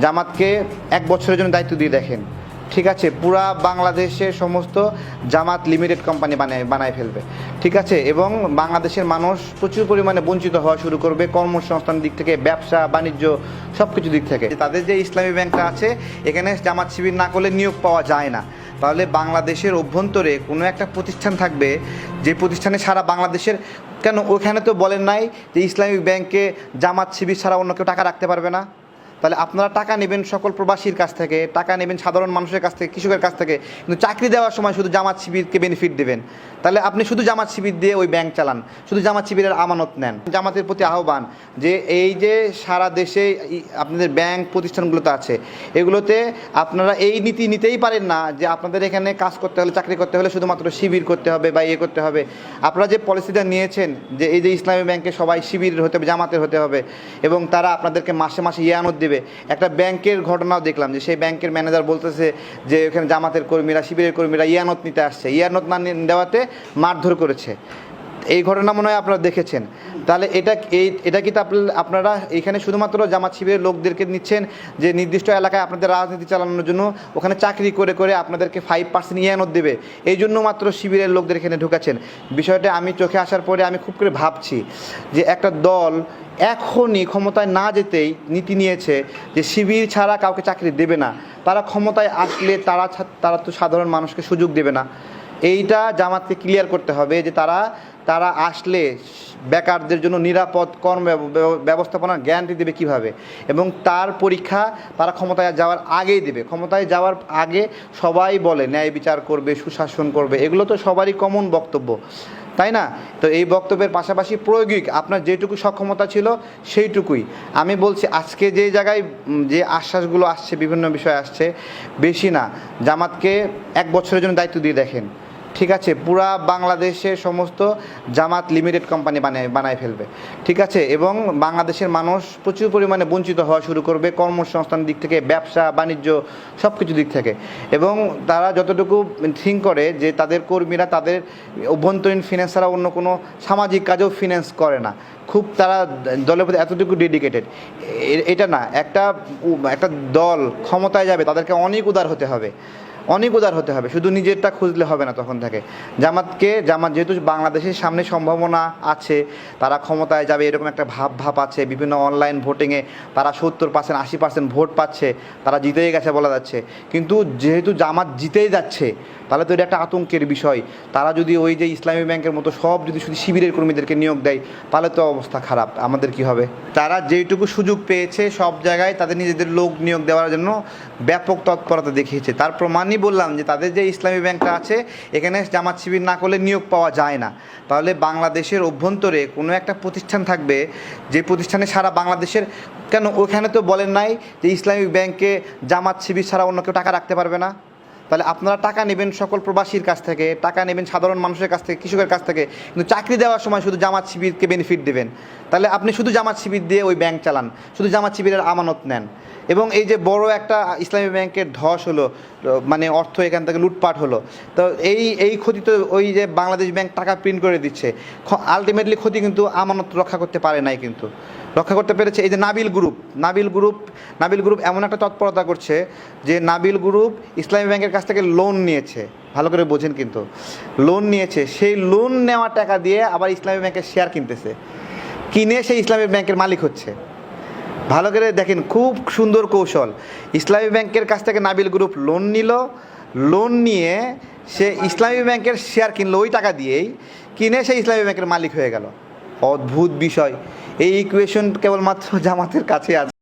জামাতকে 1 বছরের জন্য দায়িত্ব দিয়ে দেখেন, ঠিক আছে, পুরা বাংলাদেশের সমস্ত জামাত লিমিটেড কোম্পানি বানায় ফেলবে, ঠিক আছে, এবং বাংলাদেশের মানুষ প্রচুর পরিমাণে বঞ্চিত হওয়া শুরু করবে কর্মসংস্থান দিক থেকে, ব্যবসা বাণিজ্য সব কিছু দিক থেকে। তাদের যে ইসলামী ব্যাংকটা আছে, এখানে জামাত শিবির না করলে নিয়োগ পাওয়া যায় না। তাহলে বাংলাদেশের অভ্যন্তরে কোনো একটা প্রতিষ্ঠান থাকবে, যে প্রতিষ্ঠানে সারা বাংলাদেশের, কেন ওখানে তো বলেন নাই যে ইসলামী ব্যাংকে জামাত শিবির ছাড়া অন্য কেউ টাকা রাখতে পারবে না? তাহলে আপনারা টাকা নেবেন সকল প্রবাসীর কাছ থেকে, টাকা নেবেন সাধারণ মানুষের কাছ থেকে, কৃষকের কাছ থেকে, কিন্তু চাকরি দেওয়ার সময় শুধু জামাত শিবিরকে বেনিফিট দেবেন। তাহলে আপনি শুধু জামাত শিবির দিয়ে ওই ব্যাংক চালান, শুধু জামাত শিবিরের আমানত নেন। জামাতের প্রতি আহ্বান যে এই যে সারা দেশে আপনাদের ব্যাংক প্রতিষ্ঠানগুলোতে আছে, এগুলোতে আপনারা এই নীতি নিতেই পারেন না যে আপনাদের এখানে কাজ করতে হলে, চাকরি করতে হলে শুধুমাত্র শিবির করতে হবে বা ইয়ে করতে হবে। আপনারা যে পলিসিটা নিয়েছেন যে এই যে ইসলামী ব্যাংকে সবাই শিবির হতে হবে, জামাতের হতে হবে, এবং তারা আপনাদেরকে মাসে মাসে ইয়ানত দেবে। একটা ব্যাংকের ঘটনাও দেখলাম যে সেই ব্যাংকের ম্যানেজার বলতেছে যে এখানে জামাতের কর্মীরা, শিবিরের কর্মীরা ইয়ানত নিতে আসছে, ইয়ানত না দেওয়াতে মারধর করেছে। এই ঘটনা মনে হয় আপনারা দেখেছেন। তাহলে এটা কি আপনারা এখানে শুধুমাত্র জামাত শিবিরের লোকদেরকে নিচ্ছেন যে নির্দিষ্ট এলাকায় আপনাদের রাজনীতি চালানোর জন্য ওখানে চাকরি করে করে আপনাদেরকে 5% ইয়ানত দেবে, এই জন্য মাত্র শিবিরের লোকদের এখানে ঢুকাচ্ছেন? বিষয়টা আমি চোখে আসার পরে আমি খুব করে ভাবছি যে একটা দল এখনই ক্ষমতায় না যেতেই নীতি নিয়েছে যে শিবির ছাড়া কাউকে চাকরি দেবে না। তারা ক্ষমতায় আসলে তারা তো সাধারণ মানুষকে সুযোগ দেবে না। এইটা জামাতকে ক্লিয়ার করতে হবে যে তারা আসলে বেকারদের জন্য নিরাপদ কর্ম ব্যবস্থাপনার গ্যারান্টি দেবে কিভাবে, এবং তার পরীক্ষা তারা ক্ষমতায় যাওয়ার আগেই দেবে। ক্ষমতায় যাওয়ার আগে সবাই বলে ন্যায় বিচার করবে, সুশাসন করবে, এগুলো তো সবারই কমন বক্তব্য, তাই না? তো এই বক্তব্যের পাশাপাশি প্রায়োগিক আপনার যেটুকু সক্ষমতা ছিল সেইটুকুই। আমি বলছি আজকে যে জায়গায় যে আশ্বাসগুলো আসছে, বিভিন্ন বিষয় আসছে, বেশি না, জামাতকে 1 বছরের জন্য দায়িত্ব দিয়ে দেখেন, ঠিক আছে, পুরা বাংলাদেশের সমস্ত জামাত লিমিটেড কোম্পানি বানায় ফেলবে, ঠিক আছে, এবং বাংলাদেশের মানুষ প্রচুর পরিমাণে বঞ্চিত হওয়া শুরু করবে কর্মসংস্থান দিক থেকে, ব্যবসা বাণিজ্য সব কিছু দিক থেকে। এবং তারা যতটুকু থিঙ্ক করে যে তাদের কর্মীরা তাদের অভ্যন্তরীণ ফিন্যান্স ছাড়া অন্য কোনো সামাজিক কাজেও ফিন্যান্স করে না, খুব তারা দলের প্রতি এতটুকু ডেডিকেটেড। এটা না, একটা দল ক্ষমতায় যাবে তাদেরকে অনেক উদার হতে হবে, শুধু নিজেরটা খুঁজলে হবে না। তখন থেকে জামাত যেহেতু বাংলাদেশের সামনে সম্ভাবনা আছে, তারা ক্ষমতায় যাবে এরকম একটা ভাব আছে, বিভিন্ন অনলাইন ভোটিংয়ে তারা 70% 80% ভোট পাচ্ছে, তারা জিতেই গেছে বলা যাচ্ছে। কিন্তু যেহেতু জামাত জিতেই যাচ্ছে, তাহলে তো এটা একটা আতঙ্কের বিষয়। তারা যদি ওই যে ইসলামী ব্যাংকের মতো সব যদি শুধু শিবিরের কর্মীদেরকে নিয়োগ দেয়, তাহলে তো অবস্থা খারাপ। আমাদের কি হবে? তারা যেইটুকু সুযোগ পেয়েছে সব জায়গায় তাদের নিজেদের লোক নিয়োগ দেওয়ার জন্য ব্যাপক তৎপরতা দেখিয়েছে। তার প্রমাণই বললাম যে তাদের যে ইসলামী ব্যাংকটা আছে, এখানে জামাত শিবির না করলে নিয়োগ পাওয়া যায় না। তাহলে বাংলাদেশের অভ্যন্তরে কোনো একটা প্রতিষ্ঠান থাকবে, যে প্রতিষ্ঠানে সারা বাংলাদেশের, কেন ওখানে তো বলেন নাই যে ইসলামী ব্যাংকে জামাত শিবির ছাড়া অন্য কেউ টাকা রাখতে পারবে না? তাহলে আপনারা টাকা নেবেন সকল প্রবাসীর কাছ থেকে, টাকা নেবেন সাধারণ মানুষের কাছ থেকে, কৃষকের কাছ থেকে, কিন্তু চাকরি দেওয়ার সময় শুধু জামাত শিবিরকে বেনিফিট দেবেন। তাহলে আপনি শুধু জামাত শিবির দিয়ে ওই ব্যাংক চালান, শুধু জামাত শিবিরের আমানত নেন। এবং এই যে বড় একটা ইসলামী ব্যাংকের ধস হলো, মানে অর্থ এখান থেকে লুটপাট হলো, তো এই ক্ষতি তো ওই যে বাংলাদেশ ব্যাংক টাকা প্রিন্ট করে দিচ্ছে, আলটিমেটলি ক্ষতি কিন্তু আমানত রক্ষা করতে পারে নাই, কিন্তু রক্ষা করতে পেরেছে এই যে নাবিল গ্রুপ এমন একটা তৎপরতা করছে যে নাবিল গ্রুপ ইসলামী ব্যাংকের কাছ থেকে লোন নিয়েছে, ভালো করে বোঝেন, কিন্তু লোন নিয়েছে, সেই লোন নেওয়া টাকা দিয়ে আবার ইসলামী ব্যাংকের শেয়ার কিনে সেই ইসলামী ব্যাংকের মালিক হচ্ছে। ভালো করে দেখেন, খুব সুন্দর কৌশল। ইসলামী ব্যাংকের কাছ থেকে নাবিল গ্রুপ লোন নিয়ে সে ইসলামী ব্যাংকের শেয়ার কিনলো, ওই টাকা দিয়েই কিনে সেই ইসলামী ব্যাংকের মালিক হয়ে গেল। অদ্ভুত বিষয়। এই ইকুয়েশন কেবলমাত্র জামাতের কাছে আছে।